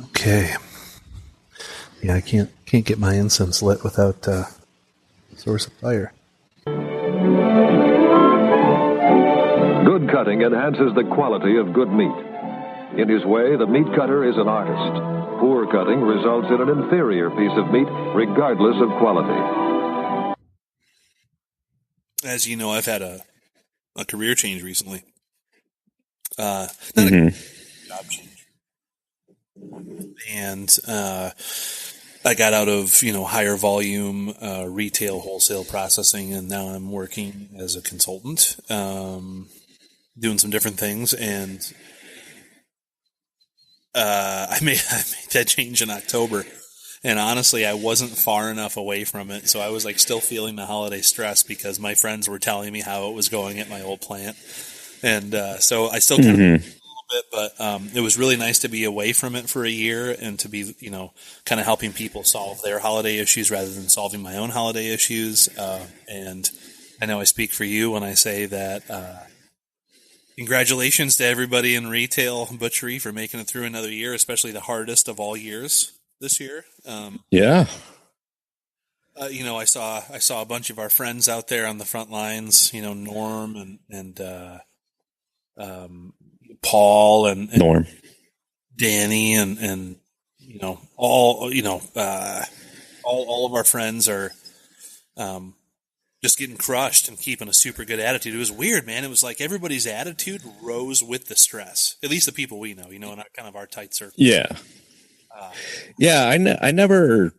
Okay. Yeah, I can't get my incense lit without a source of fire. Good cutting enhances the quality of good meat. In his way, the meat cutter is an artist. Poor cutting results in an inferior piece of meat, regardless of quality. As you know, I've had a career change recently. Not a job change. And I got out of, higher volume retail wholesale processing, and now I'm working as a consultant, doing some different things. And I made that change in October. And honestly, I wasn't far enough away from it. So I was still feeling the holiday stress because my friends were telling me how it was going at my old plant. And so I still kind of a little bit, but it was really nice to be away from it for a year and to be, kind of helping people solve their holiday issues rather than solving my own holiday issues. And I know I speak for you when I say that congratulations to everybody in retail butchery for making it through another year, especially the hardest of all years this year. Yeah. I saw a bunch of our friends out there on the front lines, Norm and Paul and Norm, Danny and all of our friends are just getting crushed and keeping a super good attitude. It was weird, man. It was like everybody's attitude rose with the stress. At least the people we know, in our kind of our tight circle. Yeah. I never,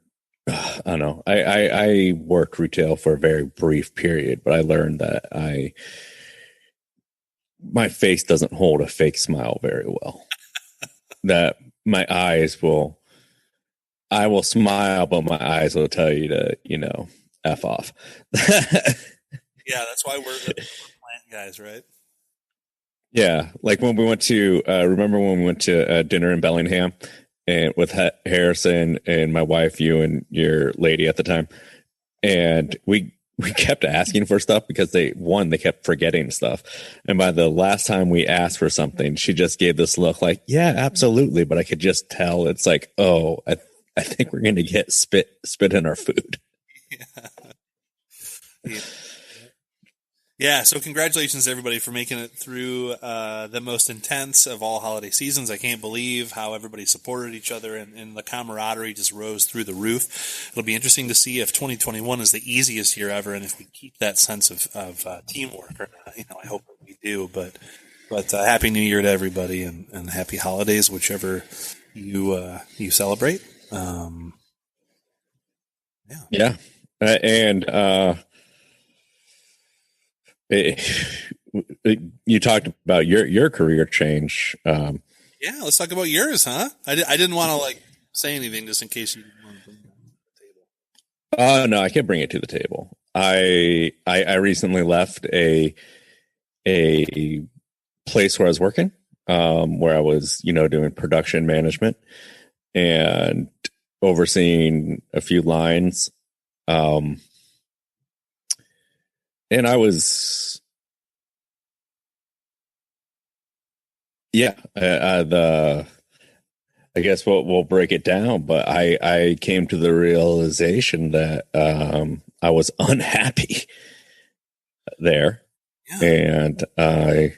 I don't know. I worked retail for a very brief period, but I learned that my face doesn't hold a fake smile very well. That my eyes I will smile, but my eyes will tell you to, F off. Yeah, that's why we're plant guys, right? Yeah. Like when we went to, remember when we went to dinner in Bellingham and with Harrison and my wife, you and your lady at the time. And we kept asking for stuff because they kept forgetting stuff. And by the last time we asked for something, she just gave this look like, yeah, absolutely. But I could just tell it's like, oh, I think we're going to get spit in our food. Yeah. So congratulations to everybody for making it through the most intense of all holiday seasons. I can't believe how everybody supported each other and the camaraderie just rose through the roof. It'll be interesting to see if 2021 is the easiest year ever and if we keep that sense of teamwork or not. I hope that we do, but happy New Year to everybody and happy holidays, whichever you celebrate. Yeah. You talked about your career change. Yeah, let's talk about yours, huh? I didn't want to say anything just in case you didn't want to bring that to the table. No, I can't bring it to the table. I recently left a place where I was working, where I was, doing production management and overseeing a few lines. And I was, I guess we'll break it down, but I came to the realization that I was unhappy there, and I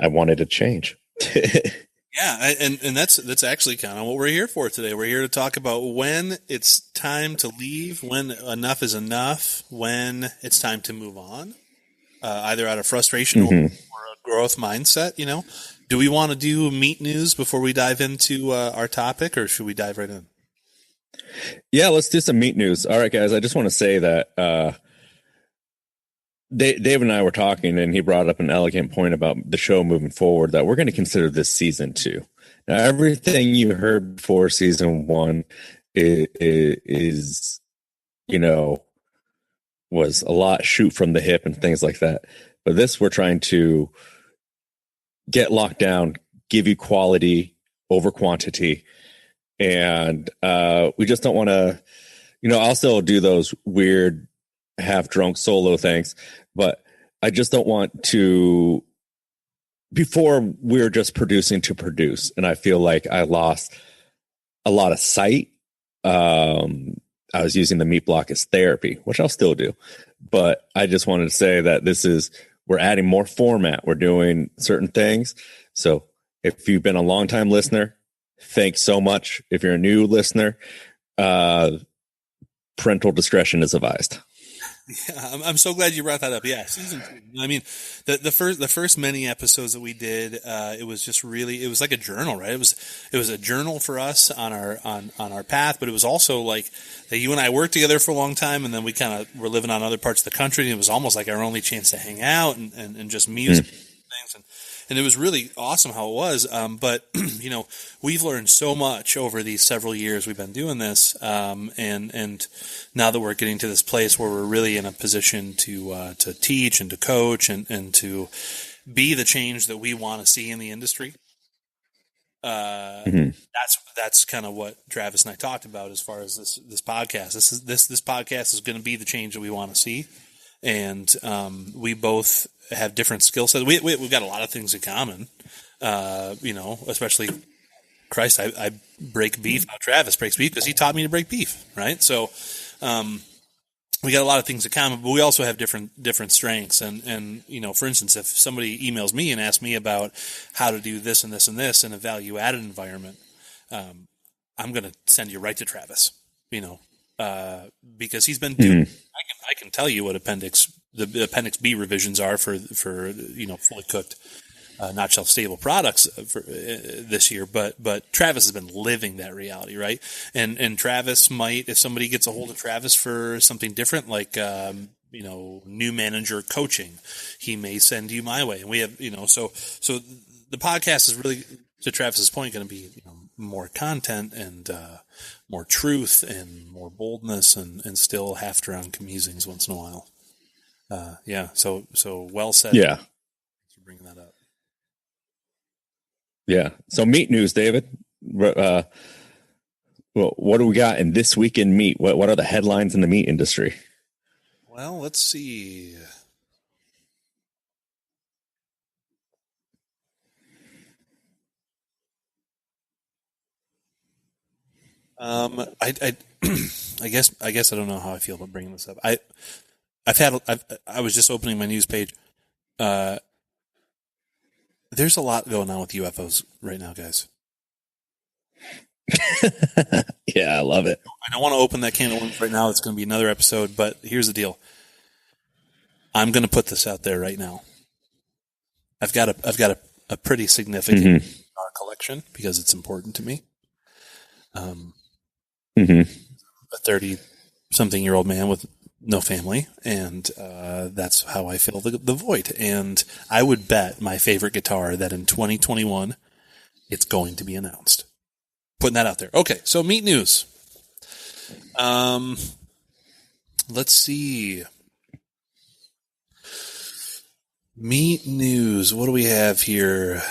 wanted to change. Yeah, and that's actually kind of what we're here for today. We're here to talk about when it's time to leave, when enough is enough, when it's time to move on, either out of frustration or a growth mindset. Do we want to do meat news before we dive into our topic, or should we dive right in? Yeah, let's do some meat news. All right, guys, I just want to say that Dave and I were talking, and he brought up an elegant point about the show moving forward that we're going to consider this season 2. Now, everything you heard before season 1 is was a lot shoot from the hip and things like that. But this, we're trying to get locked down, give you quality over quantity. And we just don't want to, I'll still do those weird half drunk solo things, but I just don't want to before we were just producing to produce, and I feel like I lost a lot of sight. I was using the meat block as therapy, which I'll still do, but I just wanted to say that we're adding more format. We're doing certain things. So if you've been a long-time listener, thanks so much. If you're a new listener, parental discretion is advised. Yeah, I'm so glad you brought that up. Yeah, season 2. I mean, the first many episodes that we did, it was just really, it was like a journal, right? It was a journal for us on our path, but it was also like that you and I worked together for a long time, and then we kind of were living on other parts of the country, and it was almost like our only chance to hang out and just music things. And it was really awesome how it was. But, we've learned so much over these several years we've been doing this. And now that we're getting to this place where we're really in a position to teach and to coach and to be the change that we want to see in the industry. That's kind of what Travis and I talked about as far as this podcast. This podcast is going to be the change that we want to see. And we both have different skill sets. We've got a lot of things in common, especially Christ. I break beef. Travis breaks beef because he taught me to break beef, right? So we got a lot of things in common, but we also have different strengths. And for instance, if somebody emails me and asks me about how to do this and this and this in a value-added environment, I'm going to send you right to Travis, because he's been doing. I can tell you what the Appendix B revisions are for fully cooked, not shelf stable products for this year. But Travis has been living that reality, right? And Travis might, if somebody gets a hold of Travis for something different, like new manager coaching, he may send you my way. And we have so the podcast is really, to Travis's point, going to be more content and more truth and more boldness and still half-drowned musings once in a while. So well said. Yeah. Thanks for bringing that up. Yeah. So meat news, David. Well, what do we got in This Week in Meat? What are the headlines in the meat industry? Well, let's see. I guess I don't know how I feel about bringing this up. I was just opening my news page. There's a lot going on with UFOs right now, guys. Yeah, I love it. I don't want to open that can of worms right now. It's going to be another episode, but here's the deal. I'm going to put this out there right now. I've got a pretty significant collection because it's important to me. A 30-something-year-old man with no family, and that's how I fill the void. And I would bet my favorite guitar that in 2021, it's going to be announced. Putting that out there. Okay, so meat news. Let's see. Meat news. What do we have here?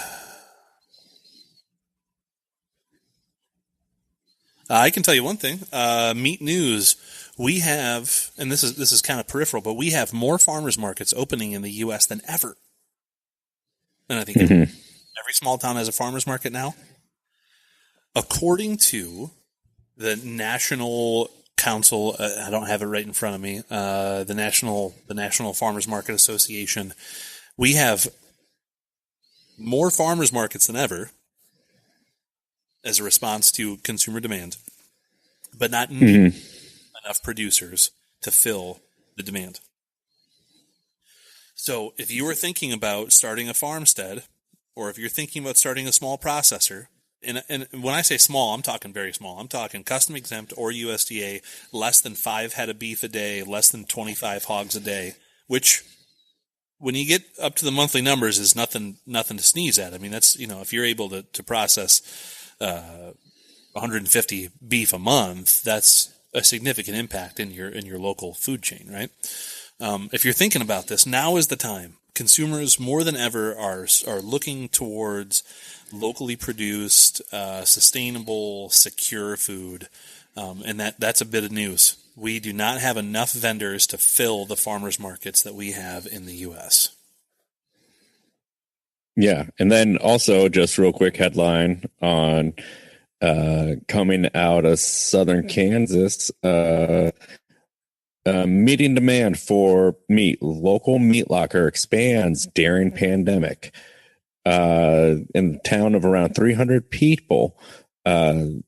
I can tell you one thing. Meat news. We have, and this is kind of peripheral, but we have more farmers markets opening in the U.S. than ever. And I think every small town has a farmers market now. According to the National Council, I don't have it right in front of me. The National Farmers Market Association. We have more farmers markets than ever as a response to consumer demand, but not enough producers to fill the demand. So if you were thinking about starting a farmstead, or if you're thinking about starting a small processor, and when I say small, I'm talking very small. I'm talking custom exempt or USDA, less than 5 head of beef a day, less than 25 hogs a day, which when you get up to the monthly numbers is nothing to sneeze at. I mean, that's, if you're able to process 150 beef a month, that's a significant impact in your local food chain, right? If you're thinking about this, now is the time. Consumers more than ever are looking towards locally produced, sustainable, secure food, and that's a bit of news. We do not have enough vendors to fill the farmers markets that we have in the U.S. Yeah. And then also just real quick headline on coming out of southern Kansas, meeting demand for meat. Local meat locker expands during pandemic. In the town of around 300 people, where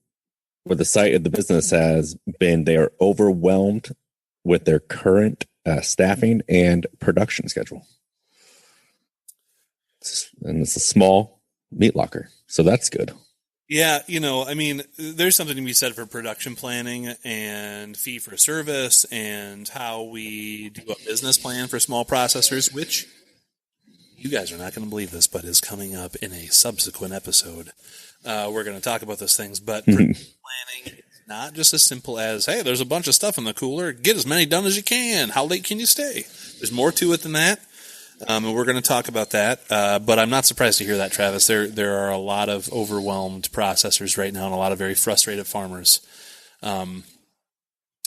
the site of the business has been, they are overwhelmed with their current staffing and production schedule. And it's a small meat locker, so that's good. Yeah, I mean, there's something to be said for production planning and fee for service and how we do a business plan for small processors, which you guys are not going to believe this, but is coming up in a subsequent episode. We're going to talk about those things, but production planning is not just as simple as, hey, there's a bunch of stuff in the cooler. Get as many done as you can. How late can you stay? There's more to it than that. And we're going to talk about that. But I'm not surprised to hear that, Travis. There are a lot of overwhelmed processors right now and a lot of very frustrated farmers. And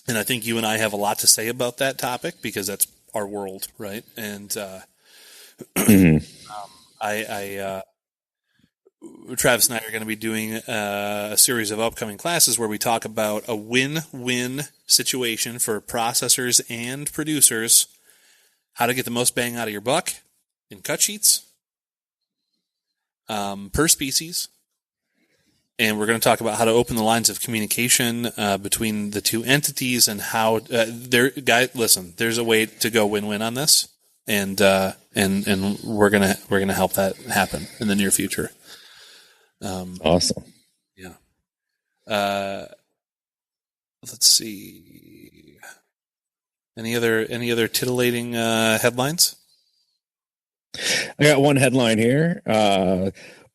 I think you and I have a lot to say about that topic because that's our world, right? And Travis and I are going to be doing a series of upcoming classes where we talk about a win-win situation for processors and producers. How to get the most bang out of your buck in cut sheets, per species. And we're going to talk about how to open the lines of communication between the two entities and how listen, there's a way to go win-win on this. And we're going to help that happen in the near future. Awesome. Yeah. Let's see. Any other titillating headlines? I got one headline here.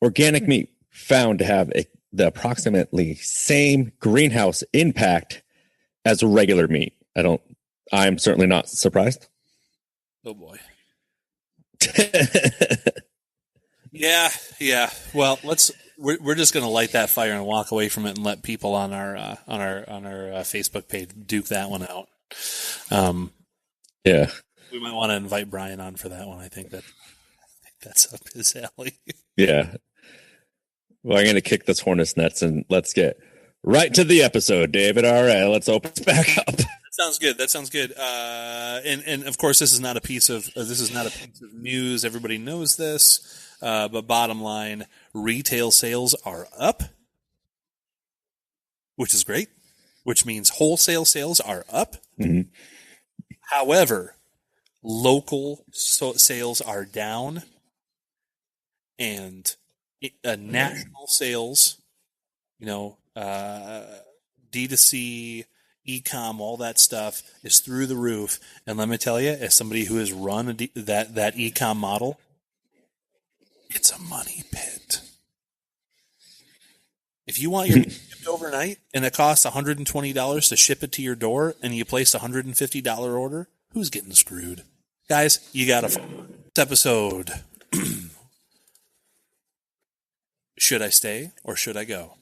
Organic meat found to have the approximately same greenhouse impact as regular meat. I'm certainly not surprised. Oh boy. Yeah. Well, we're just going to light that fire and walk away from it and let people on our Facebook page duke that one out. Yeah, we might want to invite Brian on for that one. I think that's up his alley. Yeah. Well, I'm going to kick this hornet's nest and let's get right to the episode, David. All right, let's open this back up. That sounds good. And of course, this is not a piece of news. Everybody knows this. But bottom line, retail sales are up, which is great. Which means wholesale sales are up. Mm-hmm. However, local sales are down, and national sales, D2C, e-com, all that stuff is through the roof. And let me tell you, as somebody who has run that e-com model, it's a money pit. If you want your meat shipped overnight and it costs $120 to ship it to your door and you place a $150 order, who's getting screwed? Guys, you got to follow this episode. Should I stay or should I go?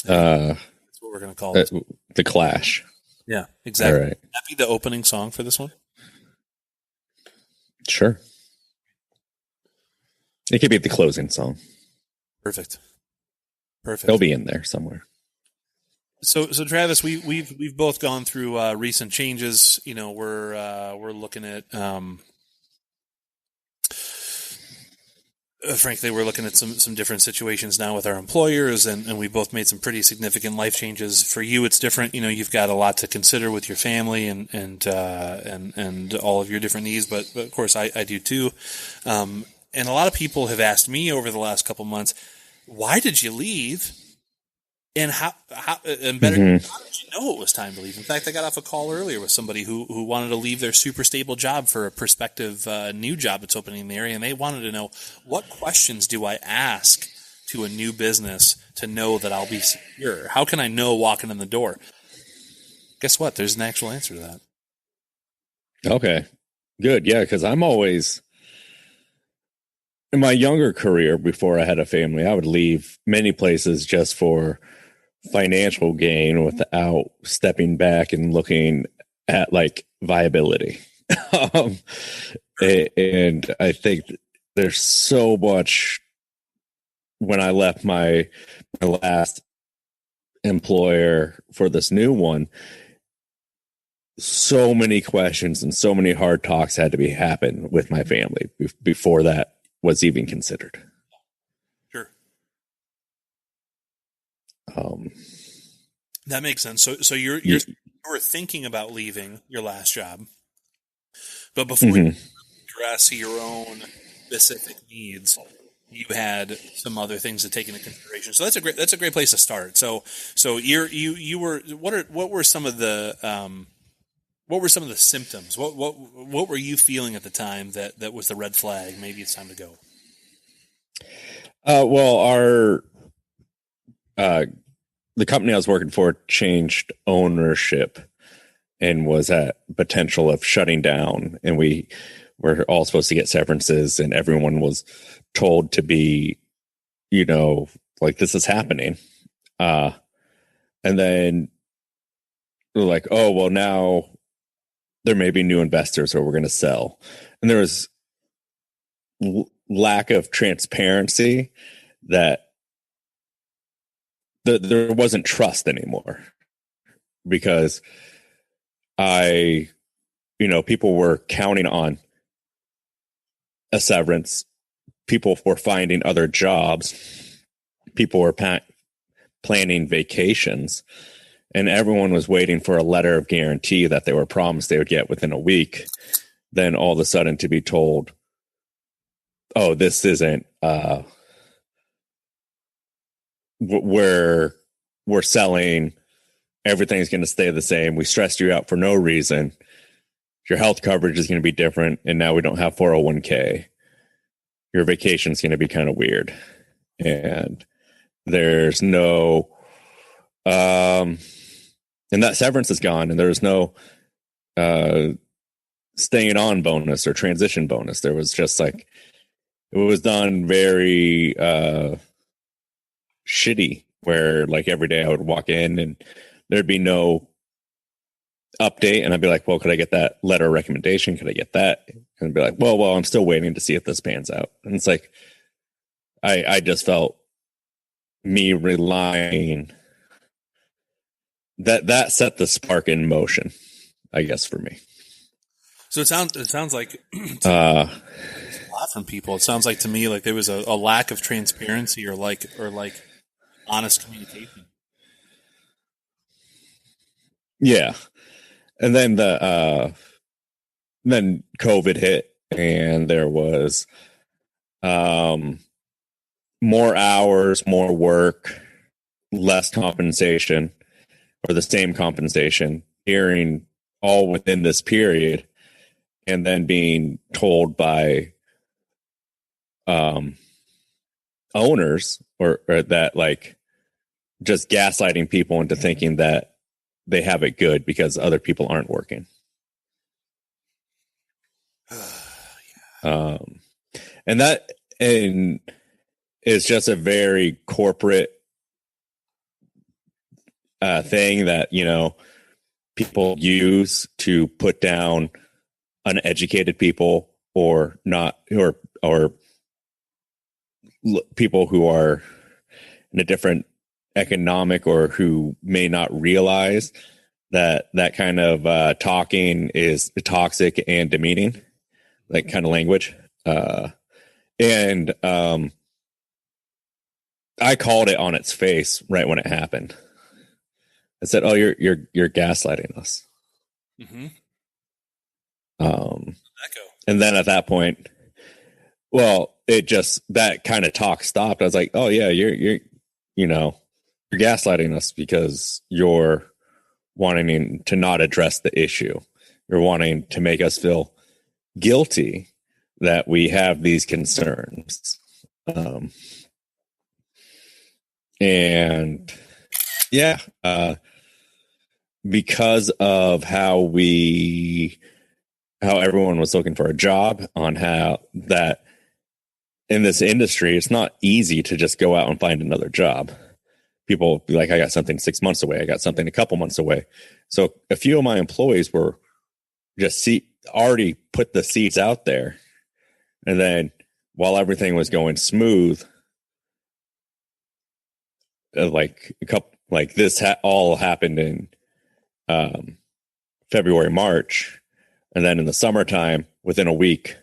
That's what we're going to call it. The Clash. Yeah, exactly. All right. Would that be the opening song for this one? Sure. It could be the closing song. Perfect. They'll be in there somewhere. So Travis, we've both gone through recent changes. We're looking at frankly, we're looking at some different situations now with our employers, and we both made some pretty significant life changes. For you, it's different. You've got a lot to consider with your family and all of your different needs, but of course I do too. And a lot of people have asked me over the last couple months, why did you leave? And how how did you know it was time to leave? In fact, I got off a call earlier with somebody who wanted to leave their super stable job for a prospective new job that's opening in the area, and they wanted to know, what questions do I ask to a new business to know that I'll be secure? How can I know walking in the door? Guess what? There's an actual answer to that. Okay, good. Yeah, because I'm always... In my younger career, before I had a family, I would leave many places just for financial gain without stepping back and looking at like viability. And I think there's so much when I left my last employer for this new one, so many questions and so many hard talks had to happen with my family before that was even considered. Sure. That makes sense. So you were thinking about leaving your last job, but before you address your own specific needs, you had some other things to take into consideration. So that's a great place to start. So you were what were some of the symptoms? What were you feeling at the time that was the red flag? Maybe it's time to go. Well, the company I was working for changed ownership and was at potential of shutting down, and we were all supposed to get severances, and everyone was told to be, like, this is happening. And then they're like, oh, well, now there may be new investors or we're going to sell. And there was lack of transparency that there wasn't trust anymore, because people were counting on a severance. People were finding other jobs. People were planning vacations, and everyone was waiting for a letter of guarantee that they were promised they would get within a week. Then all of a sudden to be told, oh, this isn't, we're selling, everything's going to stay the same. We stressed you out for no reason. Your health coverage is going to be different, and now we don't have 401k. Your vacation's going to be kind of weird. And there's no, and that severance is gone, and there's no staying on bonus or transition bonus. There was just like, it was done very shitty, where like every day I would walk in and there'd be no update, and I'd be like, well, could I get that letter of recommendation? Could I get that? And I'd be like, well, I'm still waiting to see if this pans out. And it's like, I just felt me relying, that set the spark in motion, I guess, for me. So it sounds like a lot from people. It sounds like to me like there was a lack of transparency or like honest communication. Yeah. And then then COVID hit, and there was more hours, more work, less compensation, or the same compensation, hearing all within this period, and then being told by owners or that, like, just gaslighting people into thinking that they have it good because other people aren't working. And that is just a very corporate thing that, people use to put down uneducated people or not, or people who are in a different economic or who may not realize that kind of talking is toxic and demeaning, that kind of language. And I called it on its face right when it happened. I said, "Oh, you're gaslighting us." Mm-hmm. And then at that point, well, it just, that kind of talk stopped. I was like, "Oh yeah, you're gaslighting us because you're wanting to not address the issue. You're wanting to make us feel guilty that we have these concerns." And yeah, because of how everyone was looking for a job, on how that in this industry, it's not easy to just go out and find another job. People be like, I got something 6 months away. I got something a couple months away. So a few of my employees were just already put the seeds out there. And then while everything was going smooth, like this all happened in February, March. And then in the summertime, within a week,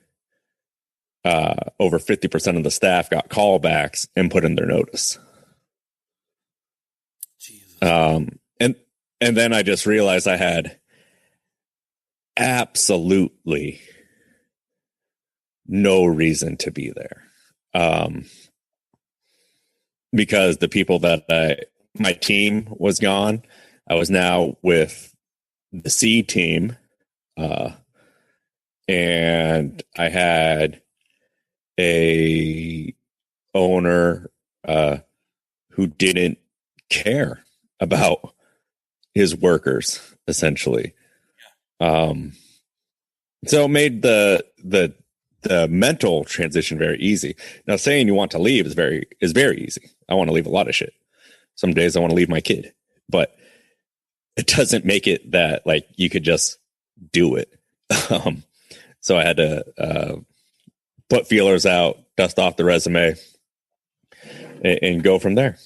over 50% of the staff got callbacks and put in their notice. And then I just realized I had absolutely no reason to be there. Because the people my team was gone. I was now with the C team. And I had a owner who didn't care about his workers, essentially. So it made the mental transition very easy. Now, saying you want to leave is very easy. I want to leave a lot of shit. Some days I want to leave my kid, but it doesn't make it that like you could just do it. So I had to put feelers out, dust off the resume, and go from there.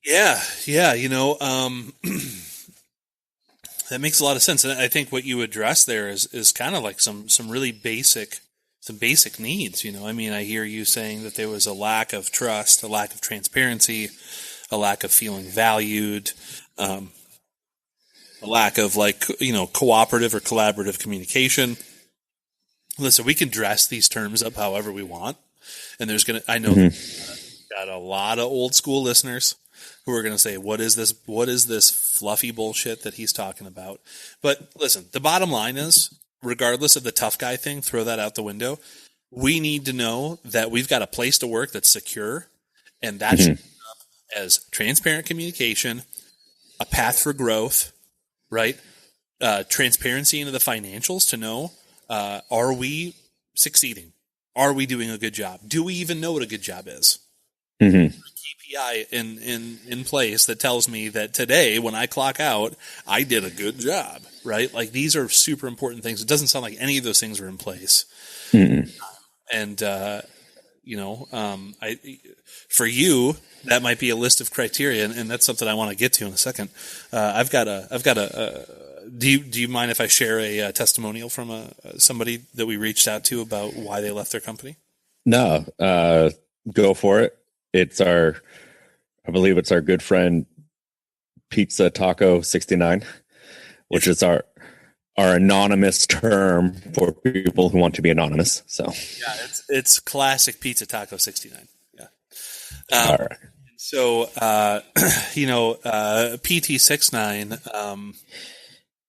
Yeah. That makes a lot of sense. And I think what you address there is kind of like some really basic needs. I mean, I hear you saying that there was a lack of trust, a lack of transparency, a lack of feeling valued, a lack of cooperative or collaborative communication. Listen, we can dress these terms up however we want. And I know got a lot of old school listeners who are going to say, what is this fluffy bullshit that he's talking about? But listen, the bottom line is, regardless of the tough guy thing, throw that out the window. We need to know that we've got a place to work that's secure, and that should be up as transparent communication, a path for growth, right? Transparency into the financials to know, are we succeeding? Are we doing a good job? Do we even know what a good job is? KPI in place that tells me that today, when I clock out, I did a good job, right? Like, these are super important things. It doesn't sound like any of those things are in place. And, for you, that might be a list of criteria, and that's something I want to get to in a second. Do you mind if I share a testimonial from somebody that we reached out to about why they left their company? No, go for it. I believe it's our good friend Pizza Taco 69, which is our anonymous term for people who want to be anonymous. So yeah, it's classic Pizza Taco 69. Yeah. All right. So PT 69,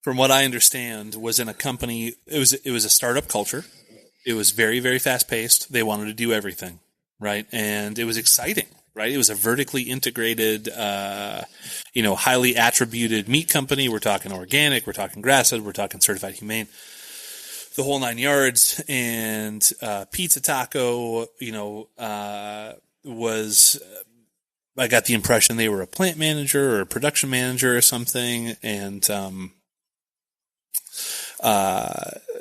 from what I understand, was in a company. It was a startup culture. It was very, very fast paced. They wanted to do everything, right? And it was exciting, right? It was a vertically integrated, highly attributed meat company. We're talking organic, we're talking grass-fed, we're talking certified humane, the whole 9 yards. And Pizza Taco, was, I got the impression they were a plant manager or a production manager or something, and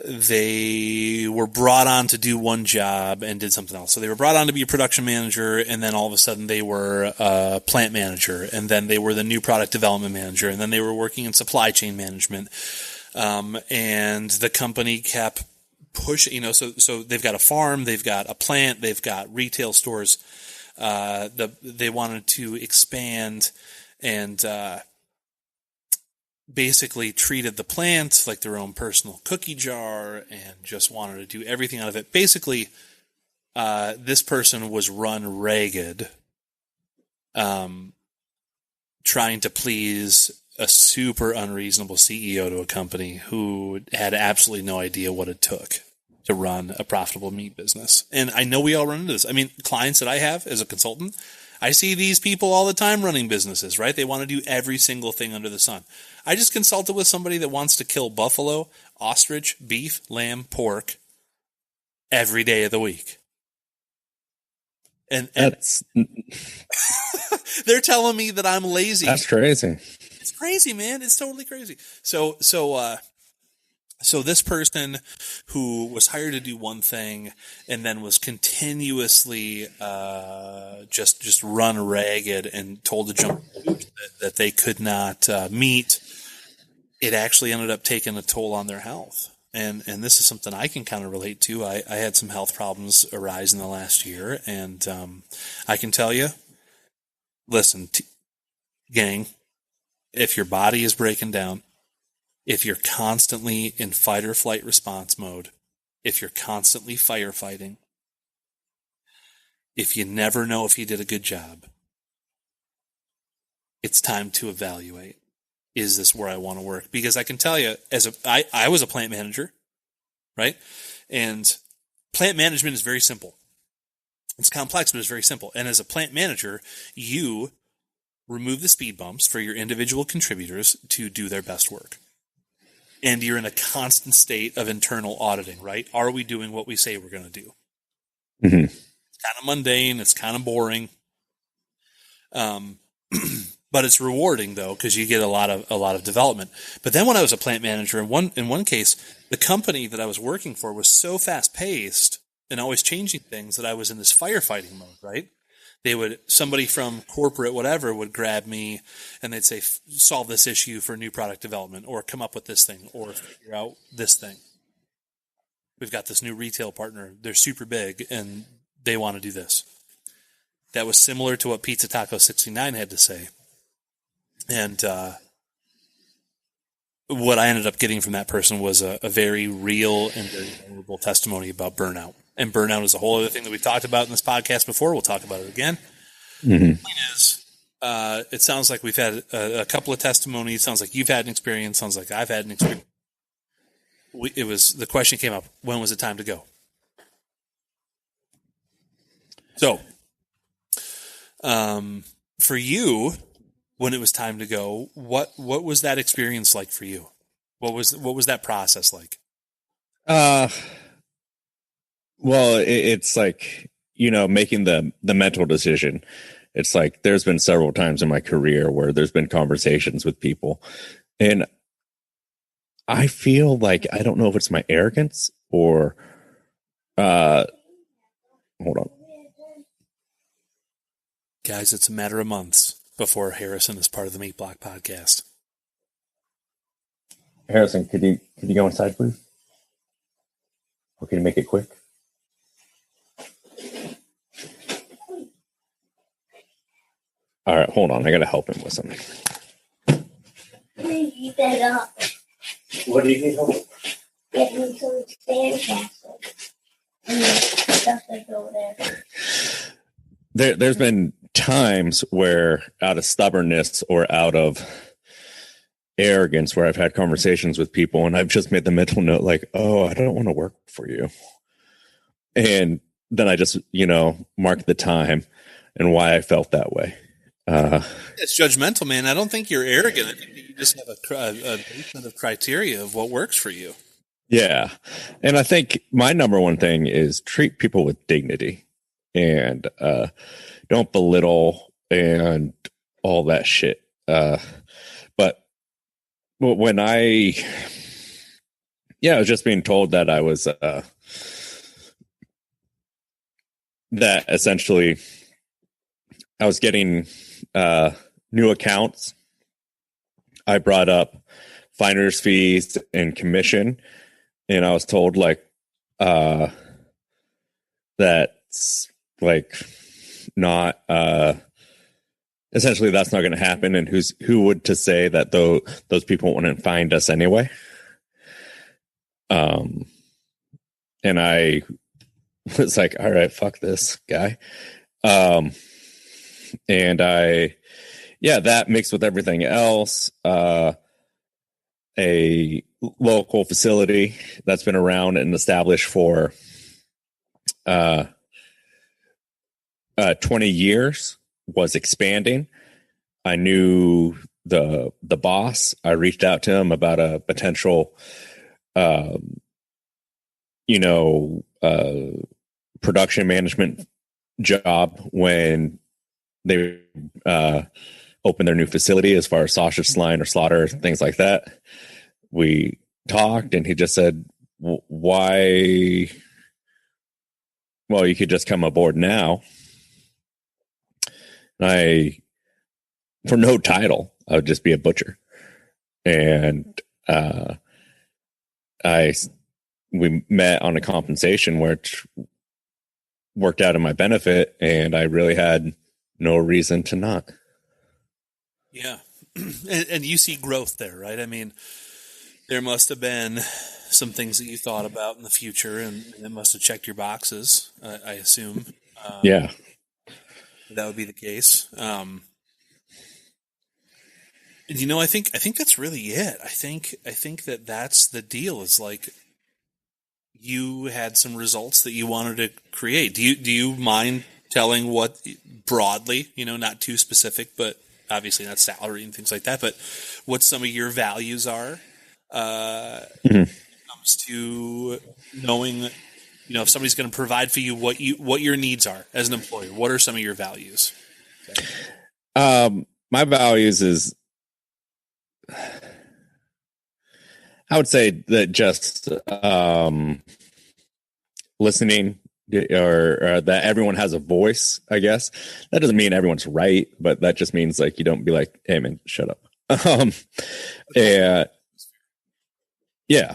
they were brought on to do one job and did something else. So they were brought on to be a production manager, and then all of a sudden they were a plant manager, and then they were the new product development manager, and then they were working in supply chain management. And the company kept pushing, so they've got a farm, they've got a plant, they've got retail stores. They wanted to expand and, basically treated the plant like their own personal cookie jar and just wanted to do everything out of it. Basically, this person was run ragged, trying to please a super unreasonable CEO to a company who had absolutely no idea what it took to run a profitable meat business. And I know we all run into this. I mean, clients that I have as a consultant, I see these people all the time running businesses, right? They want to do every single thing under the sun. I just consulted with somebody that wants to kill buffalo, ostrich, beef, lamb, pork every day of the week. And that's they're telling me that I'm lazy. That's crazy. It's crazy, man. It's totally crazy. So So this person who was hired to do one thing and then was continuously just run ragged and told to jump that they could not meet, it actually ended up taking a toll on their health. And this is something I can kind of relate to. I had some health problems arise in the last year, and I can tell you, listen, gang, if your body is breaking down, if you're constantly in fight or flight response mode, if you're constantly firefighting, if you never know if you did a good job, it's time to evaluate. Is this where I want to work? Because I can tell you, I was a plant manager, right? And plant management is very simple. It's complex, but it's very simple. And as a plant manager, you remove the speed bumps for your individual contributors to do their best work. And you're in a constant state of internal auditing, right? Are we doing what we say we're going to do? Mm-hmm. It's kind of mundane. It's kind of boring. But it's rewarding though, because you get a lot of development. But then when I was a plant manager, in one case, the company that I was working for was so fast paced and always changing things that I was in this firefighting mode, right? Somebody from corporate, whatever, would grab me and they'd say, solve this issue for new product development, or come up with this thing, or figure out this thing. We've got this new retail partner. They're super big and they want to do this. That was similar to what Pizza Taco 69 had to say. And what I ended up getting from that person was a very real and very vulnerable testimony about burnout. And burnout is a whole other thing that we've talked about in this podcast before. We'll talk about it again. Mm-hmm. The point is, it sounds like we've had a couple of testimonies. It sounds like you've had an experience. Sounds like I've had an experience. The question came up, when was it time to go? So, for you, when it was time to go, what was that experience like for you? What was that process like? Well, it's like, making the mental decision. It's like there's been several times in my career where there's been conversations with people, and I feel like, I don't know if it's my arrogance or hold on. Guys, it's a matter of months before Harrison is part of the Meat Block podcast. Harrison, could you go inside, please? Or can you make it quick? All right, hold on. I got to help him with something. Please eat that up. What do you need help with? Get me some sandcastles. And the stuff that's over there. There's been times where, out of stubbornness or out of arrogance, where I've had conversations with people and I've just made the mental note like, oh, I don't want to work for you. And then I just, mark the time and why I felt that way. It's judgmental, man. I don't think you're arrogant. I think you just have a basement of criteria of what works for you. Yeah. And I think my number one thing is treat people with dignity and don't belittle and all that shit. But when I was just being told that I was that essentially I was getting new accounts. I brought up finder's fees and commission, and I was told that's not essentially that's not going to happen, and who would to say that those people wouldn't find us anyway. And I was like, all right, fuck this guy. And that mixed with everything else, a local facility that's been around and established for 20 years was expanding. I knew the boss. I reached out to him about a potential, production management job when they opened their new facility, as far as sausage line or slaughter, things like that. We talked, and he just said, why? Well, you could just come aboard now. For no title, I would just be a butcher. And we met on a compensation which worked out in my benefit, and I really had no reason to not. Yeah. And you see growth there, right? I mean, there must have been some things that you thought about in the future, and it must have checked your boxes, I assume. Yeah. That would be the case. You know, I think that's really it. I think that's the deal. Is like you had some results that you wanted to create. Do you mind telling what broadly? You know, not too specific, but obviously not salary and things like that. But what some of your values are when it comes to knowing, you know, if somebody's going to provide for you, what your needs are as an employer. What are some of your values? Okay. My values is, I would say that just listening, or that everyone has a voice, I guess. That doesn't mean everyone's right, but that just means like you don't be like, hey man, shut up. And yeah.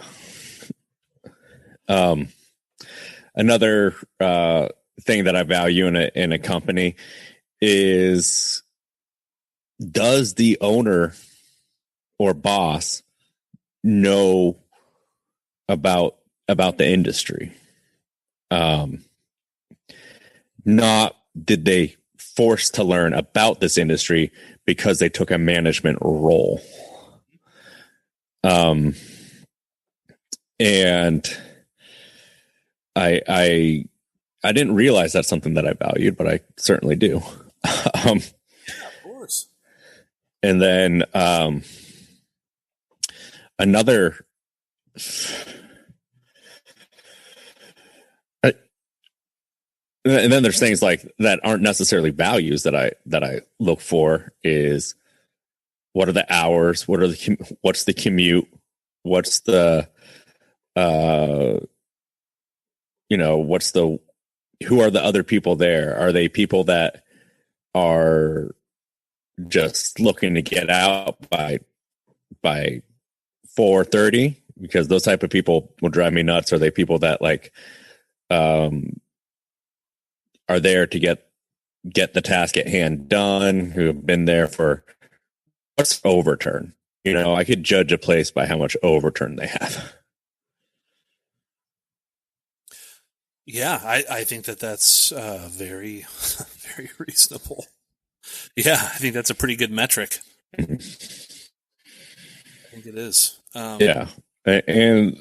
Another thing that I value in a company is, does the owner or boss know about the industry? Not did they force to learn about this industry because they took a management role. And I didn't realize that's something that I valued, but I certainly do. Yeah, of course. And then another, and then there's things like that aren't necessarily values that I look for, is what are the hours? What's the commute? What's the, who are the other people there? Are they people that are just looking to get out by 4:30? Because those type of people will drive me nuts. Are they people that like, are there to get the task at hand done, who have been there for, what's overturn? You know, I could judge a place by how much overturn they have. Yeah, I think that's very, very reasonable. Yeah, I think that's a pretty good metric. I think it is. Yeah. And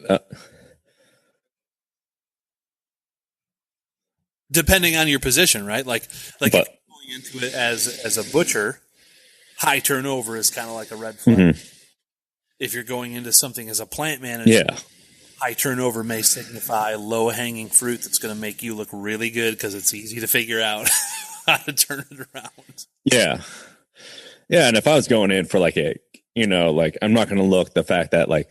depending on your position, right? Like if you're going into it as a butcher, high turnover is kind of like a red flag. Mm-hmm. If you're going into something as a plant manager, yeah, high turnover may signify low hanging fruit that's going to make you look really good because it's easy to figure out how to turn it around. Yeah. Yeah. And if I was going in for like I'm not going to look the fact that like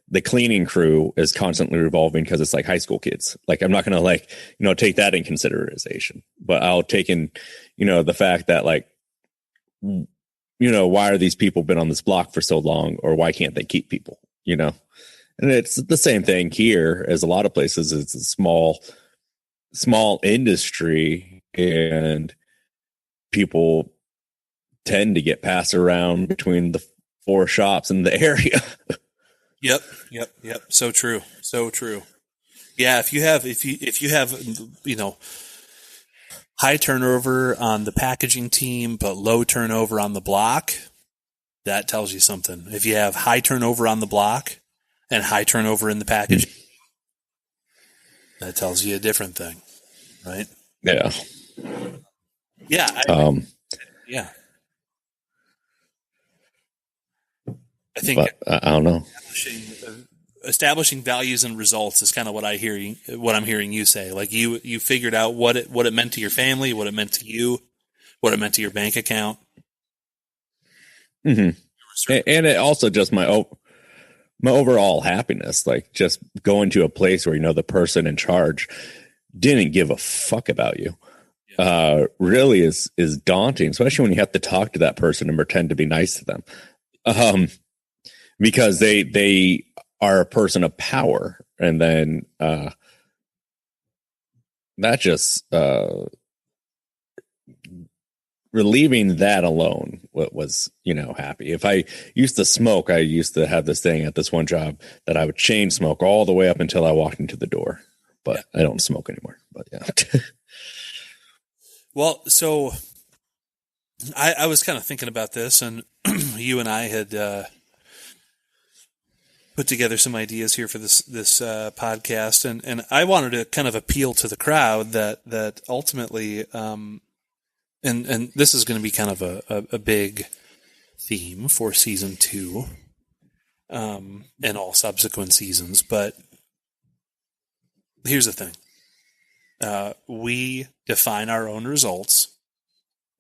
the cleaning crew is constantly revolving because it's like high school kids. Like, I'm not going to take that in consideration, but I'll take in, the fact that like, why are these people been on this block for so long, or why can't they keep people, And it's the same thing here as a lot of places. It's a small industry, and people tend to get passed around between the 4 shops in the area. Yep. So true. Yeah. If you have, high turnover on the packaging team, but low turnover on the block, that tells you something. If you have high turnover on the block and high turnover in the packaging, that tells you a different thing, right? Yeah. Yeah. Yeah. I think, but I don't know. Establishing values and results is kind of what I'm hearing you say. Like you figured out what it meant to your family, what it meant to you, what it meant to your bank account. Mm-hmm. And it also just my my overall happiness. Like just going to a place where the person in charge didn't give a fuck about you. Really is daunting, especially when you have to talk to that person and pretend to be nice to them, because they are a person of power, and then that just relieving that alone was happy. If I used to smoke, I used to have this thing at this one job that I would chain smoke all the way up until I walked into the door, but I don't smoke anymore. But yeah. Well, so I was kind of thinking about this, and you and I had put together some ideas here for this podcast, and I wanted to kind of appeal to the crowd that ultimately, and this is going to be kind of a big theme for season 2, and all subsequent seasons. But here's the thing. We define our own results,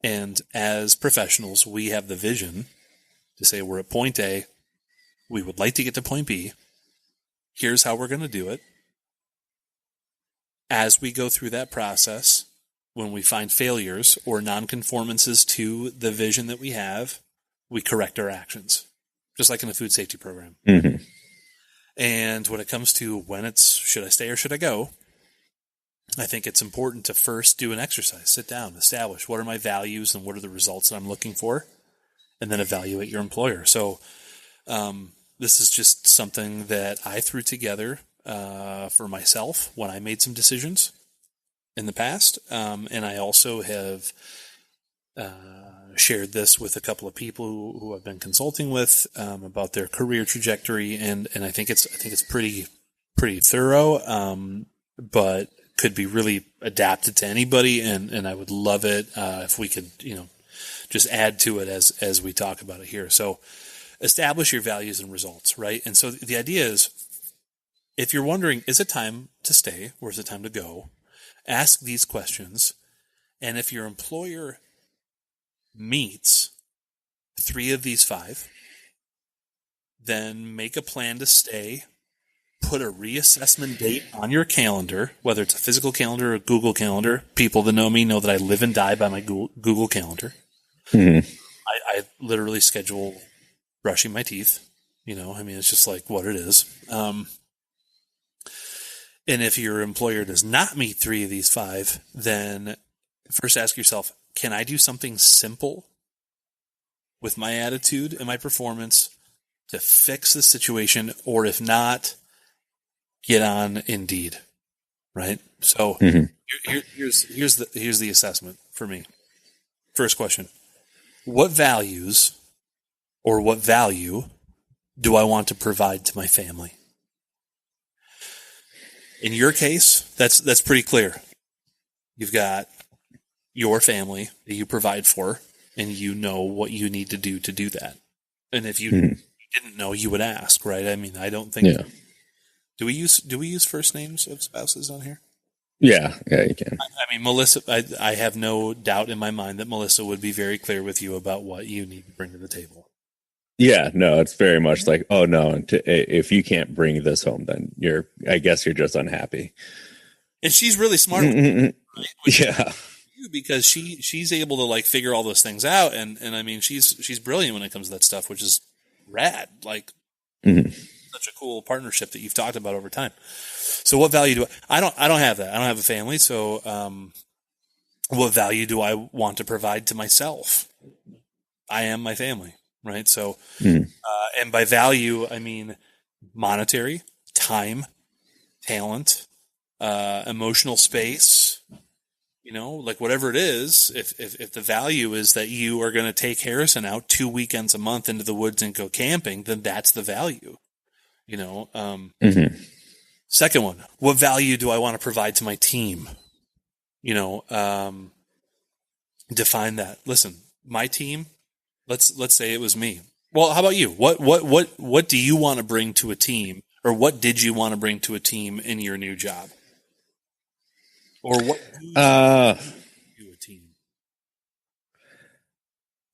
and as professionals, we have the vision to say we're at point A, we would like to get to point B, here's how we're going to do it. As we go through that process, when we find failures or nonconformances to the vision that we have, we correct our actions, just like in a food safety program. Mm-hmm. And when it comes to when it's should I stay or should I go, I think it's important to first do an exercise, sit down, establish what are my values and what are the results that I'm looking for, and then evaluate your employer. So this is just something that I threw together for myself when I made some decisions in the past. And I also have shared this with a couple of people who I've been consulting with about their career trajectory. And I think it's pretty thorough, but could be really adapted to anybody, and I would love it if we could, just add to it as we talk about it here. So establish your values and results, right? And so the idea is, if you're wondering, is it time to stay or is it time to go? Ask these questions, and if your employer meets 3 of these 5, then make a plan to stay. Put a reassessment date on your calendar, whether it's a physical calendar or Google Calendar. People that know me know that I live and die by my Google Calendar. Mm-hmm. I literally schedule brushing my teeth. It's just like what it is. And if your employer does not meet 3 of these 5, then first ask yourself, can I do something simple with my attitude and my performance to fix the situation? Or if not, get on Indeed, right? So here's the assessment for me. First question: what values or what value do I want to provide to my family? In your case, that's pretty clear. You've got your family that you provide for, and you know what you need to do that. And if you didn't know, you would ask, right? I mean, I don't think. Yeah. Do we use first names of spouses on here? Yeah, you can. I mean, Melissa, I have no doubt in my mind that Melissa would be very clear with you about what you need to bring to the table. Yeah, no, it's very much like, oh no, if you can't bring this home, then I guess you're just unhappy. And she's really smart. Right? Yeah, because she's able to figure all those things out, and I mean, she's brilliant when it comes to that stuff, which is rad. Such a cool partnership that you've talked about over time. So what value do I don't have that. I don't have a family. So, what value do I want to provide to myself? I am my family, right? So, and by value, I mean monetary, time, talent, emotional space, whatever it is. If the value is that you are going to take Harrison out 2 weekends a month into the woods and go camping, then that's the value. Second one, what value do I want to provide to my team? Define that. Listen, my team, let's say it was me. Well, how about you? What do you want to bring to a team, or what did you want to bring to a team in your new job? Or what do you want to a team?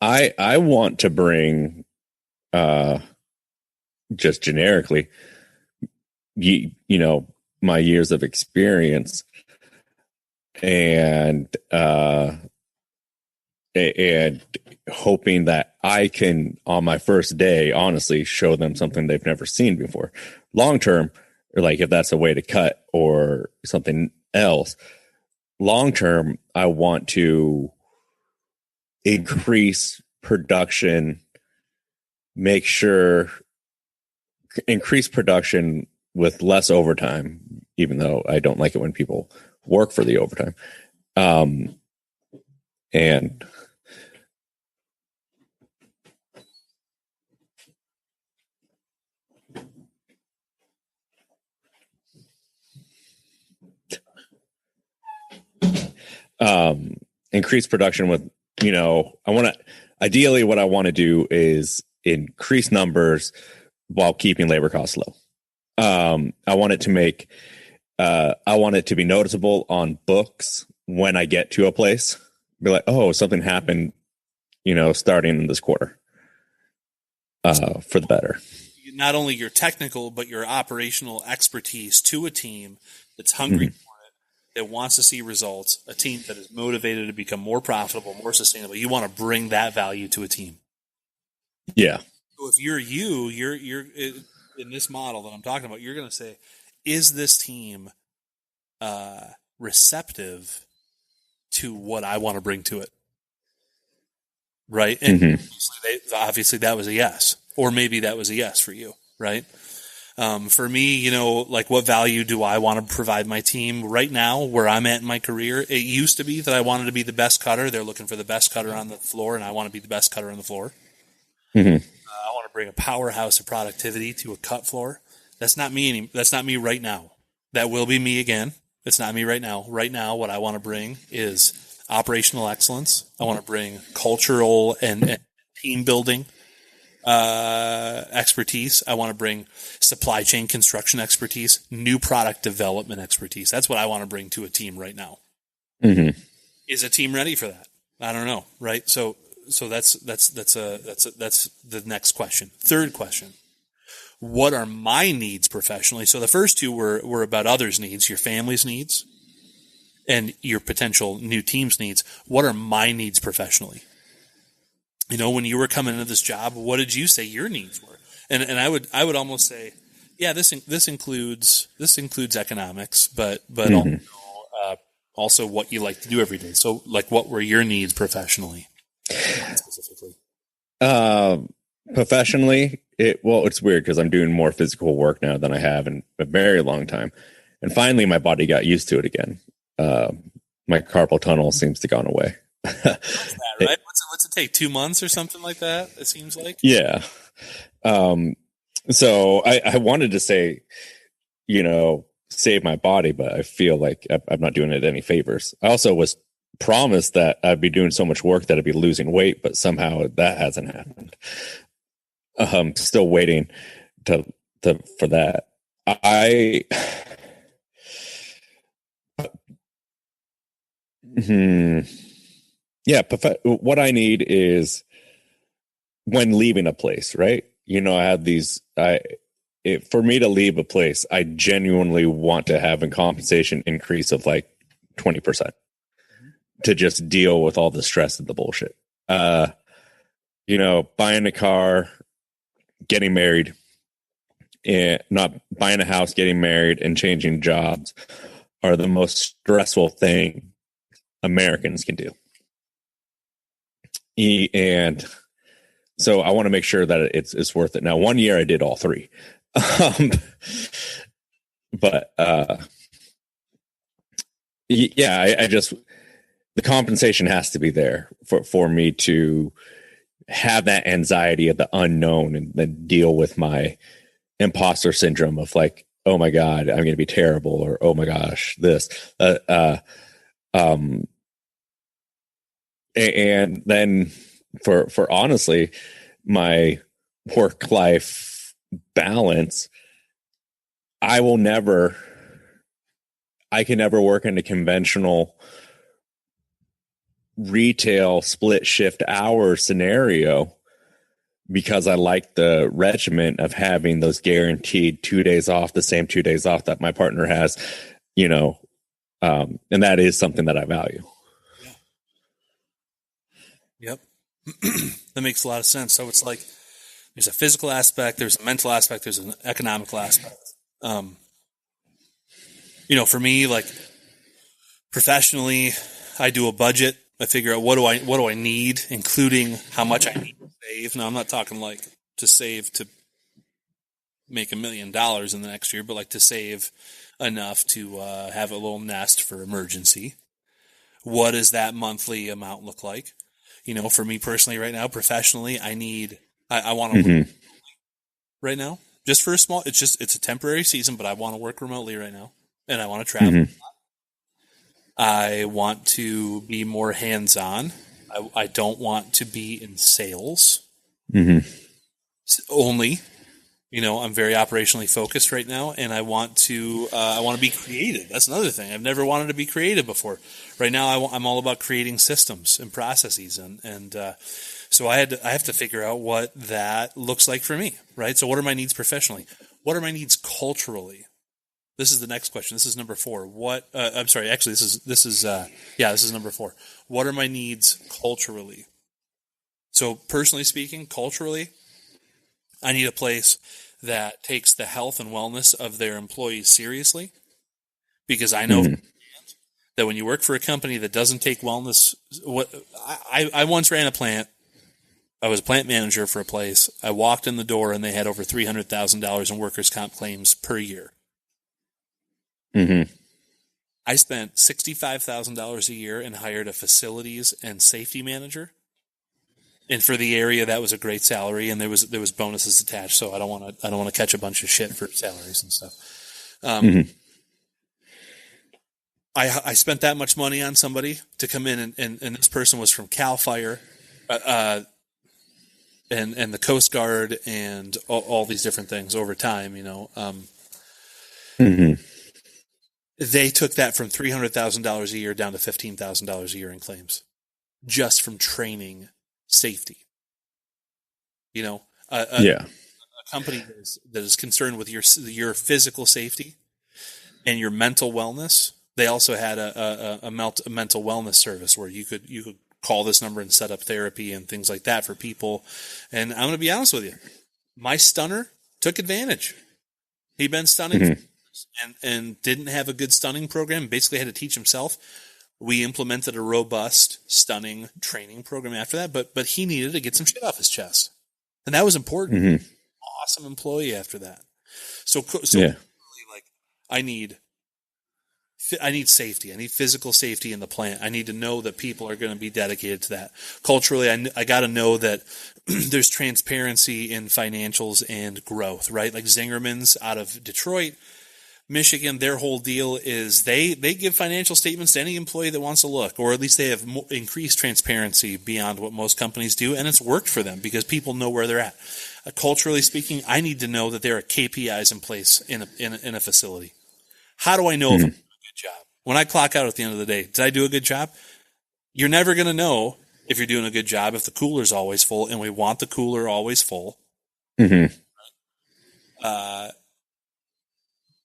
I want to bring just generically, you know, my years of experience and hoping that I can, on my first day, honestly, show them something they've never seen before. Long term, or like if that's a way to cut or something else, long term, I want to increase production, increase production with less overtime, even though I don't like it when people work for the overtime. And increase production with, you know, ideally what I want to do is increase numbers while keeping labor costs low. I want it to be noticeable on books when I get to a place. Be like, oh, something happened, you know, starting in this quarter, for the better. Not only your technical, but your operational expertise to a team that's hungry for it, that wants to see results, a team that is motivated to become more profitable, more sustainable. You want to bring that value to a team. Yeah. So if you're in this model that I'm talking about, you're going to say, is this team receptive to what I want to bring to it? Right? And obviously that was a yes. Or maybe that was a yes for you, right? For me, you know, like what value do I want to provide my team right now where I'm at in my career? It used to be that I wanted to be the best cutter. They're looking for the best cutter on the floor, and I want to be the best cutter on the floor. I want to bring a powerhouse of productivity to a cut floor. That's not me. That's not me right now. That will be me again. It's not me right now. Right now, what I want to bring is operational excellence. I want to bring cultural and team building expertise. I want to bring supply chain construction expertise, new product development expertise. That's what I want to bring to a team right now. Is a team ready for that? I don't know. Right. So that's the next question. Third question. What are my needs professionally? So the first two were about others' needs, your family's needs and your potential new team's needs. What are my needs professionally? You know, when you were coming into this job, what did you say your needs were? And I would almost say, yeah, this includes economics, but also what you like to do every day. So, like, what were your needs professionally, specifically? Professionally, it's weird because I'm doing more physical work now than I have in a very long time, and finally, my body got used to it again. My carpal tunnel seems to gone away. What's that, right? What's it take? 2 months or something like that? It seems like. Yeah. So I wanted to say, you know, save my body, but I feel like I'm not doing it any favors. I also was promised that I'd be doing so much work that I'd be losing weight, but somehow that hasn't happened. Still waiting for that. Yeah, what I need is when leaving a place, right? You know, I have for me to leave a place, I genuinely want to have a compensation increase of like 20% to just deal with all the stress of the bullshit. You know, buying a car, getting married, and not buying a house, getting married, and changing jobs are the most stressful thing Americans can do. And so I want to make sure that it's worth it. Now, 1 year I did all three. But yeah, I just, the compensation has to be there for me to have that anxiety of the unknown and then deal with my imposter syndrome of like, oh my God, I'm going to be terrible, or, oh my gosh, this, and then for honestly, my work-life balance, I can never work in a conventional retail split shift hour scenario because I like the regimen of having those guaranteed 2 days off, the same 2 days off that my partner has, and that is something that I value. Yep. That makes a lot of sense. So it's like there's a physical aspect, there's a mental aspect, there's an economical aspect. For me, like professionally, I do a budget. I figure out what do I need, including how much I need to save. Now, I'm not talking like to save to make $1 million in the next year, but like to save enough to have a little nest for emergency. What does that monthly amount look like? For me personally right now, professionally, I want to work right now just for it's a temporary season, but I want to work remotely right now and I want to travel. I want to be more hands-on. I don't want to be in sales only. I'm very operationally focused right now, and I want to be creative. That's another thing. I've never wanted to be creative before. Right now, I'm all about creating systems and processes, and so I have to figure out what that looks like for me. Right. So, what are my needs professionally? What are my needs culturally? This is the next question. This is number 4. I'm sorry. Actually, this is number 4. What are my needs culturally? So, personally speaking, culturally, I need a place that takes the health and wellness of their employees seriously, because I know that when you work for a company that doesn't take wellness, I once ran a plant. I was a plant manager for a place. I walked in the door and they had over $300,000 in workers' comp claims per year. I spent $65,000 a year and hired a facilities and safety manager. And for the area, that was a great salary, and there was bonuses attached. So I don't want to catch a bunch of shit for salaries and stuff. I spent that much money on somebody to come in, and this person was from Cal Fire, and the Coast Guard, and all these different things over time. They took that from $300,000 a year down to $15,000 a year in claims, just from training safety. A company that is concerned with your physical safety and your mental wellness. They also had a mental wellness service where you could call this number and set up therapy and things like that for people. And I'm going to be honest with you, my stunner took advantage. He'd been stunning and didn't have a good stunning program. Basically had to teach himself. We implemented a robust stunning training program after that, but he needed to get some shit off his chest. And that was important. Awesome employee after that. So really, like, I need safety. I need physical safety in the plant. I need to know that people are going to be dedicated to that. Culturally, I got to know that there's transparency in financials and growth, right? Like Zingerman's out of Detroit, Michigan, their whole deal is they give financial statements to any employee that wants to look, or at least they have increased transparency beyond what most companies do, and it's worked for them because people know where they're at. Culturally speaking, I need to know that there are KPIs in place in a facility. How do I know if I'm doing a good job? When I clock out at the end of the day, did I do a good job? You're never going to know if you're doing a good job if the cooler's always full, and we want the cooler always full.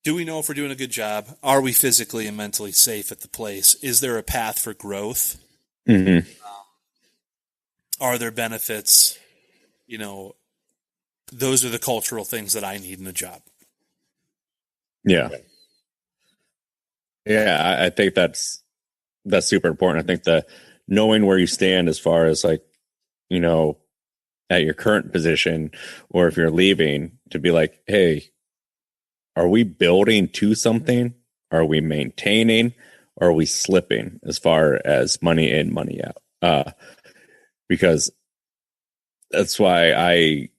Do we know if we're doing a good job? Are we physically and mentally safe at the place? Is there a path for growth? Are there benefits? Those are the cultural things that I need in a job. Yeah. I think that's super important. I think that knowing where you stand as far as at your current position, or if you're leaving, to be like, hey, are we building to something? Are we maintaining? Or are we slipping as far as money in, money out? Because that's why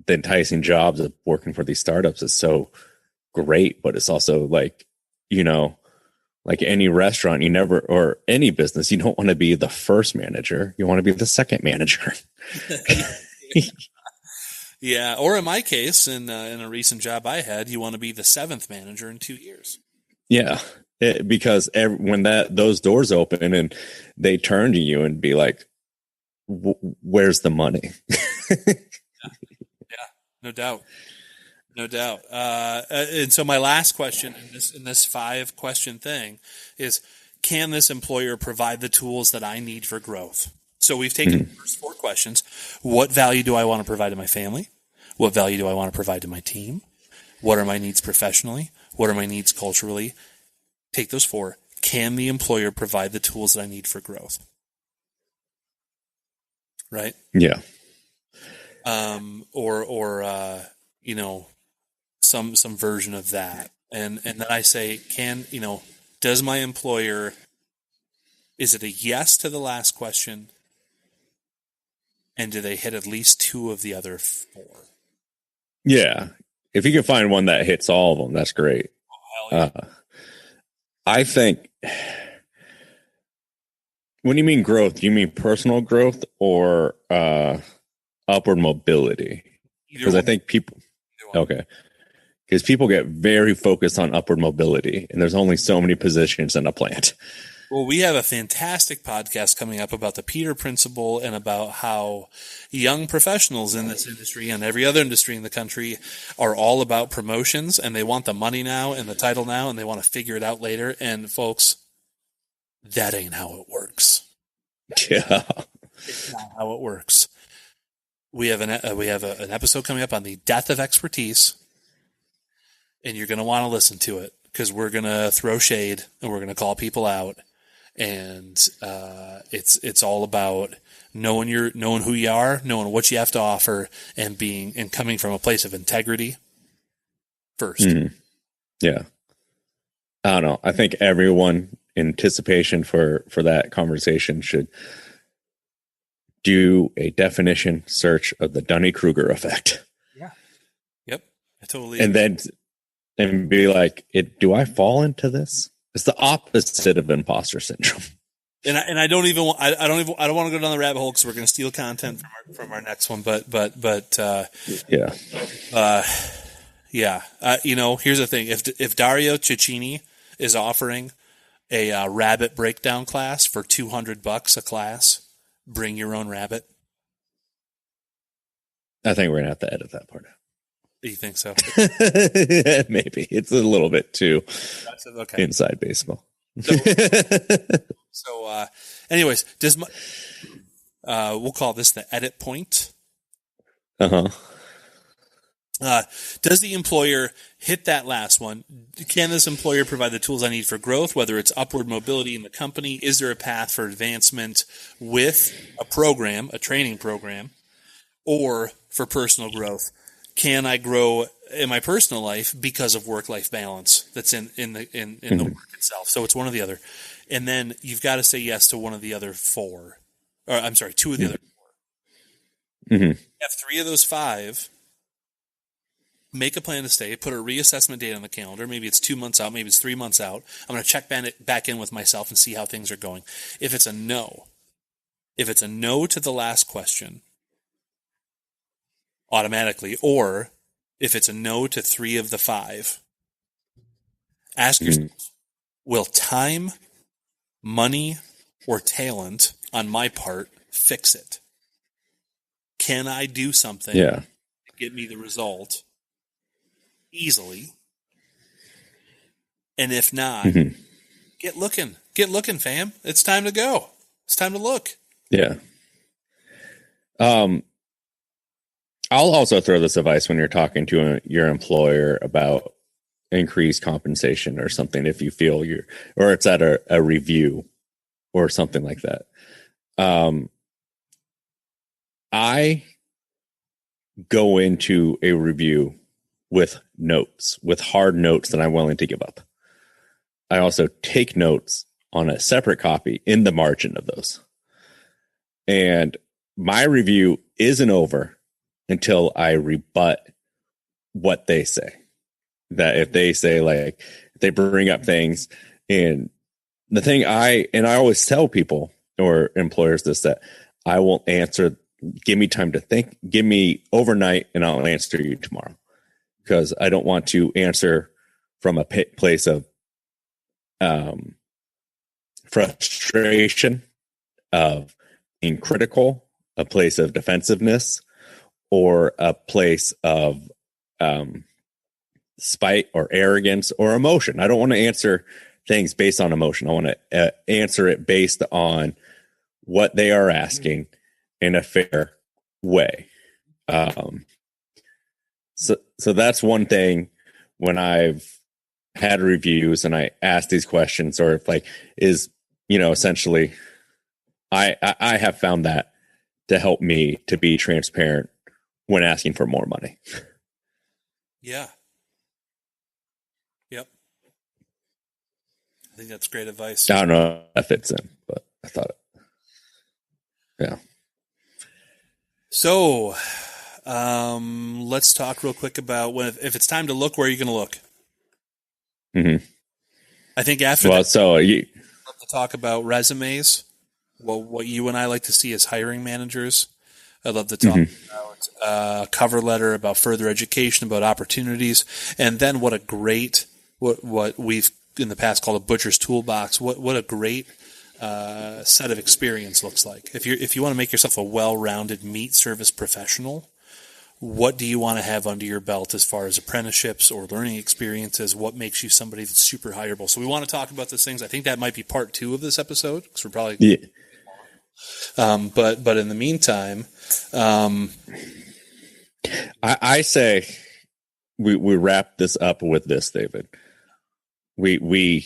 the enticing jobs of working for these startups is so great, but it's also like any restaurant, or any business, you don't want to be the first manager. You want to be the second manager. Yeah, or in my case, in a recent job I had, you want to be the 7th manager in 2 years. Yeah, because when those doors open and they turn to you and be like, "Where's the money?" Yeah, no doubt. No doubt. And so my last question in this 5-question thing is, can this employer provide the tools that I need for growth? So we've taken the first 4 questions. What value do I want to provide to my family? What value do I want to provide to my team? What are my needs professionally? What are my needs culturally? Take those 4. Can the employer provide the tools that I need for growth? Right? Yeah. You know, some version of that. And then I say, does my employer, is it a yes to the last question? And do they hit at least 2 of the other 4? Yeah. If you can find one that hits all of them, that's great. Oh, hell yeah. I think, when you mean growth, do you mean personal growth or upward mobility? Because I think people, okay. Because people get very focused on upward mobility, and there's only so many positions in a plant. Well, we have a fantastic podcast coming up about the Peter Principle and about how young professionals in this industry and every other industry in the country are all about promotions, and they want the money now and the title now, and they want to figure it out later. And folks, that ain't how it works. Yeah. It's not how it works. We have an episode coming up on the death of expertise, and you're going to want to listen to it because we're going to throw shade and we're going to call people out. And it's all about knowing who you are, knowing what you have to offer, and coming from a place of integrity first. Mm-hmm. Yeah. I don't know. I think everyone in anticipation for that conversation should do a definition search of the Dunning-Kruger effect. Yeah. Yep. I totally and agree. then be like, do I fall into this? It's the opposite of imposter syndrome. And I don't want to go down the rabbit hole because we're going to steal content from our next one. But yeah. Here's the thing: if Dario Cecchini is offering a rabbit breakdown class for $200 a class, bring your own rabbit. I think we're gonna have to edit that part out. You think so? Maybe it's a little bit too inside baseball. Anyways, we'll call this the edit point. Uh-huh. Does the employer hit that last one? Can this employer provide the tools I need for growth, whether it's upward mobility in the company? Is there a path for advancement with a training program, or for personal growth? Can I grow in my personal life because of work-life balance that's in the work itself? So it's one or the other. And then you've got to say yes to one of the other 4. Or I'm sorry, 2 of the other 4. Mm-hmm. You have 3 of those 5. Make a plan to stay. Put a reassessment date on the calendar. Maybe it's 2 months out. Maybe it's 3 months out. I'm going to check back in with myself and see how things are going. If it's a no to the last question, automatically, or if it's a no to 3 of the 5, ask yourself, will time, money, or talent on my part fix it? Can I do something to get me the result easily? And if not, get looking, fam. It's time to go. It's time to look. Yeah. I'll also throw this advice when you're talking to your employer about increased compensation or something, if you feel or it's at a review or something like that. I go into a review with hard notes that I'm willing to give up. I also take notes on a separate copy in the margin of those. And my review isn't over until I rebut what they say. That if they say, like, if they bring up things, and the thing I always tell people or employers this, that I won't answer, give me time to think, give me overnight and I'll answer you tomorrow. Because I don't want to answer from a place of frustration, of being critical, a place of defensiveness, or a place of spite or arrogance or emotion. I don't want to answer things based on emotion. I want to answer it based on what they are asking in a fair way. So that's one thing when I've had reviews and I ask these questions, or if essentially I have found that to help me to be transparent when asking for more money. Yeah. Yep. I think that's great advice. I don't know if that fits in, but I thought it. Yeah. So, let's talk real quick about if it's time to look, where are you going to look? Mm-hmm. I think after I'd love to talk about resumes. Well, what you and I like to see as hiring managers. I'd love to talk about cover letter, about further education, about opportunities, and then what we've in the past called a butcher's toolbox. What a great set of experience looks like. If you want to make yourself a well-rounded meat service professional, what do you want to have under your belt as far as apprenticeships or learning experiences? What makes you somebody that's super hireable? So we want to talk about those things. I think that might be part 2 of this episode, because we're probably but in the meantime, I say we wrap this up with this, David. We're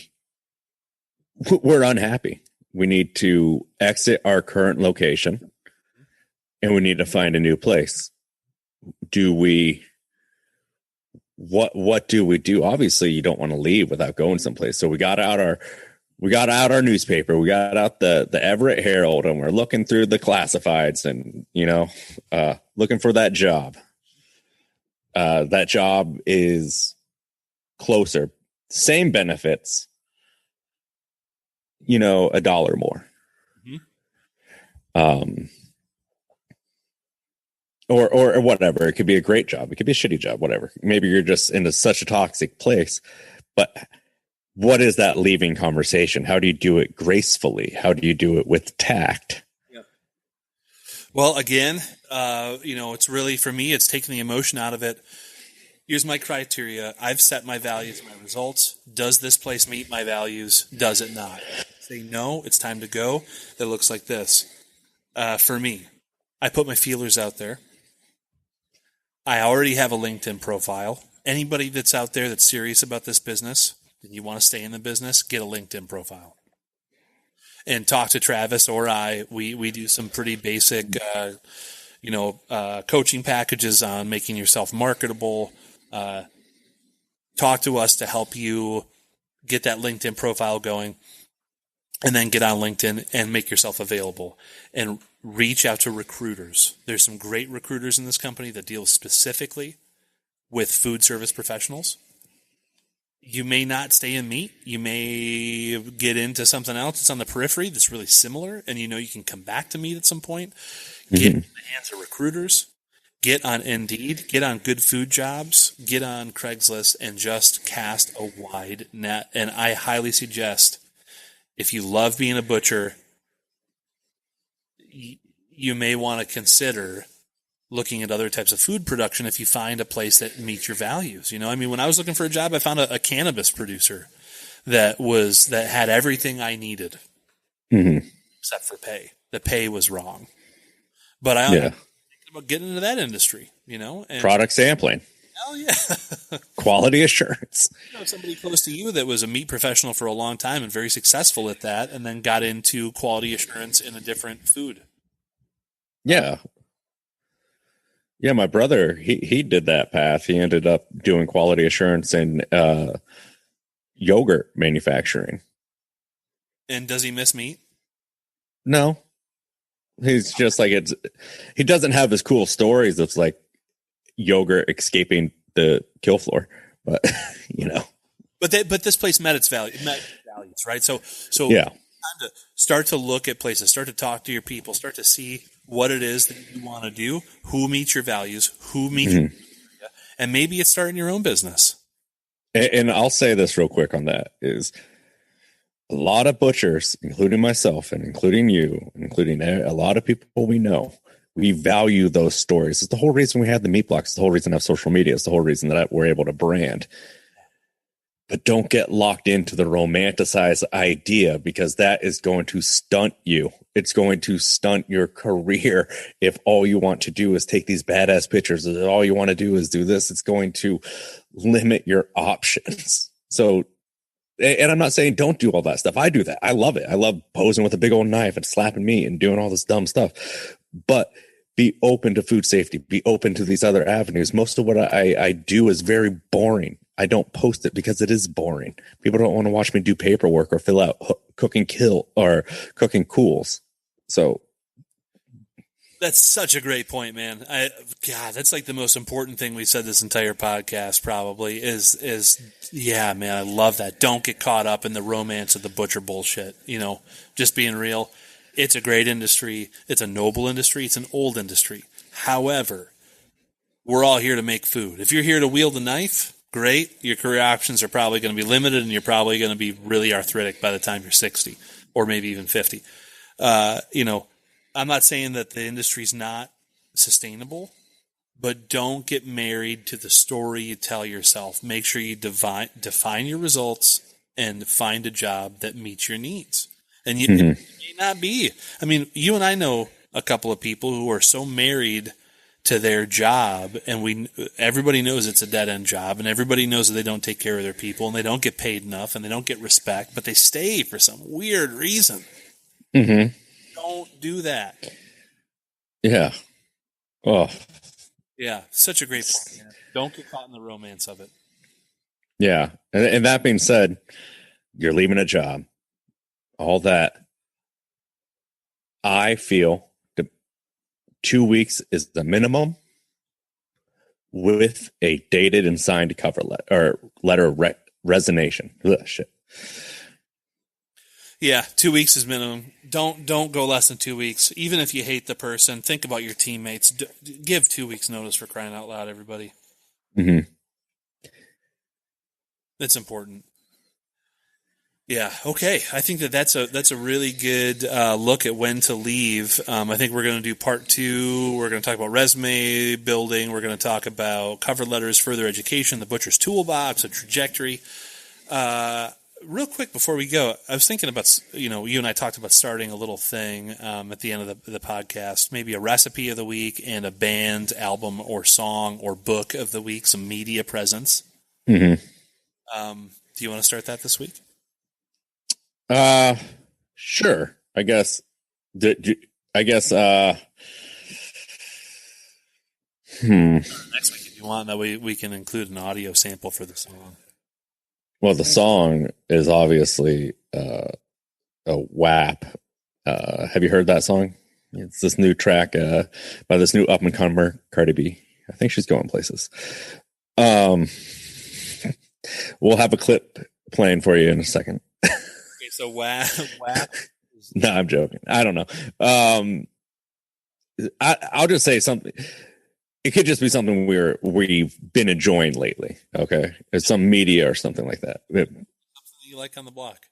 unhappy. We need to exit our current location, and we need to find a new place. What do we do? Obviously, you don't want to leave without going someplace. So we got out our newspaper. We got out the Everett Herald, and we're looking through the classifieds, and looking for that job. That job is closer, same benefits, $1 more. Mm-hmm. Or whatever. It could be a great job. It could be a shitty job, whatever. Maybe you're just into such a toxic place, but what is that leaving conversation? How do you do it gracefully? How do you do it with tact? Yep. Well, again, it's really, for me, it's taking the emotion out of it. Here's my criteria. I've set my values, my results. Does this place meet my values? Does it not? Say no, it's time to go. That looks like this. For me, I put my feelers out there. I already have a LinkedIn profile. Anybody that's out there that's serious about this business and you want to stay in the business, get a LinkedIn profile. And talk to Travis or I. We do some pretty basic, coaching packages on making yourself marketable. Talk to us to help you get that LinkedIn profile going, and then get on LinkedIn and make yourself available and reach out to recruiters. There's some great recruiters in this company that deal specifically with food service professionals. You may not stay in meat. You may get into something else that's on the periphery that's really similar, and you can come back to meat at some point. Get in the hands of recruiters. Get on Indeed. Get on Good Food Jobs. Get on Craigslist, and just cast a wide net. And I highly suggest, if you love being a butcher, you may want to consider looking at other types of food production if you find a place that meets your values. When I was looking for a job, I found a cannabis producer that had everything I needed, except for pay. The pay was wrong. But I thinking about getting into that industry, and product sampling. Hell yeah. Quality assurance. Somebody close to you that was a meat professional for a long time and very successful at that, and then got into quality assurance in a different food. Yeah. Yeah, my brother, he did that path. He ended up doing quality assurance in yogurt manufacturing. And does he miss meat? No. He's just like, he doesn't have as cool stories of like yogurt escaping the kill floor, but But this place met its values, right? So yeah. Time to start to look at places, start to talk to your people, start to see what it is that you want to do, who meets your values, who meets your criteria, and maybe it's starting your own business. And I'll say this real quick on that is a lot of butchers, including myself and including you, including a lot of people we know, We value those stories. It's the whole reason we have the meat blocks. It's the whole reason I have social media. It's the whole reason that we're able to brand. But don't get locked into the romanticized idea, because that is going to stunt you. It's going to stunt your career if all you want to do is take these badass pictures. If all you want to do is do this, it's going to limit your options. So, and I'm not saying don't do all that stuff. I do that. I love it. I love posing with a big old knife and slapping meat and doing all this dumb stuff. But be open to food safety. Be open to these other avenues. Most of what I do is very boring. I don't post it because it is boring. People don't want to watch me do paperwork or fill out cooking cools. So that's such a great point, man. God, that's like the most important thing we said this entire podcast probably is yeah, man, I love that. Don't get caught up in the romance of the butcher bullshit. You know, just being real. It's a great industry. It's a noble industry. It's an old industry. However, we're all here to make food. If you're here to wield a knife, great. Your career options are probably going to be limited, and you're probably going to be really arthritic by the time you're 60 or maybe even 50. You know, I'm not saying that the industry's not sustainable, but don't get married to the story you tell yourself. Make sure you define your results and find a job that meets your needs. And it may not be. I mean, you and I know a couple of people who are so married to their job, and everybody knows it's a dead-end job, and everybody knows that they don't take care of their people, and they don't get paid enough, and they don't get respect, but they stay for some weird reason. Mm-hmm. Don't do that. Yeah. Oh. Yeah, such a great point, man. Don't get caught in the romance of it. Yeah. And that being said, you're leaving a job. All that. I feel 2 weeks is the minimum, with a dated and signed cover letter of resignation. Ugh, shit. Yeah, 2 weeks is minimum. Don't go less than 2 weeks. Even if you hate the person, think about your teammates. Give 2 weeks notice, for crying out loud, everybody. Mm-hmm. It's important. Yeah. Okay. I think that's a really good look at when to leave. I think we're going to do part 2. We're going to talk about resume building. We're going to talk about cover letters, further education, the butcher's toolbox, a trajectory. Real quick before we go, I was thinking about, you and I talked about starting a little thing at the end of the podcast, maybe a recipe of the week and a band, album, or song or book of the week, some media presence. Mm-hmm. Do you want to start that this week? Sure. I guess. Next week, if you want, that way we can include an audio sample for the song. Well, the song is obviously a WAP. Have you heard that song? It's this new track by this new up and comer Cardi B. I think she's going places. We'll have a clip playing for you in a second. So WAP. No, I'm joking. I don't know. I'll just say something. It could just be something we've been enjoying lately. Okay, it's some media or something like that. Something you like on the block.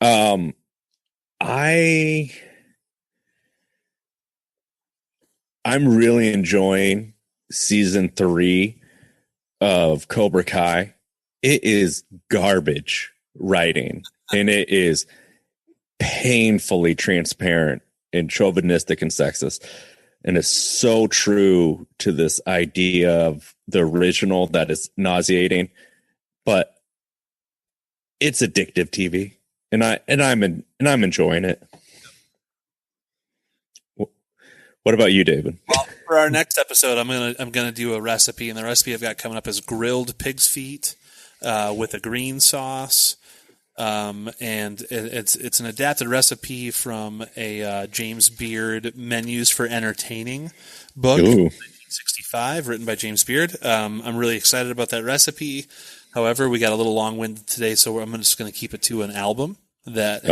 I'm really enjoying season 3 of Cobra Kai. It is garbage writing. And it is painfully transparent and chauvinistic and sexist. And it's so true to this idea of the original that is nauseating. But it's addictive TV. And I'm enjoying it. What about you, David? Well, for our next episode, I'm gonna do a recipe, and the recipe I've got coming up is grilled pig's feet with a green sauce. And it's an adapted recipe from a James Beard Menus for Entertaining book, 1965, written by James Beard. I'm really excited about that recipe. However, we got a little long-winded today, so I'm just going to keep it to an album that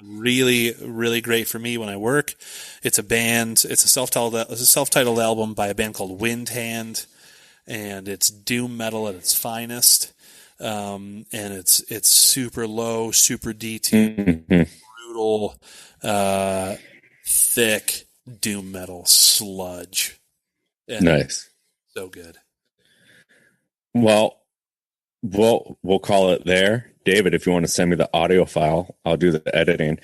really, really great for me when I work. It's a band. It's a self-titled album by a band called Windhand, and it's doom metal at its finest. And it's super low, super detuned, brutal, thick, doom metal sludge. And Nice. so good. Well, we'll call it there. David, if you want to send me the audio file, I'll do the editing.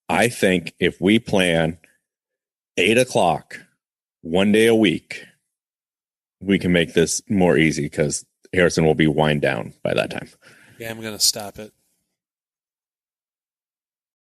I think if we plan 8:00 one day a week, we can make this more easy because Harrison will be wind down by that time. Yeah, I'm going to stop at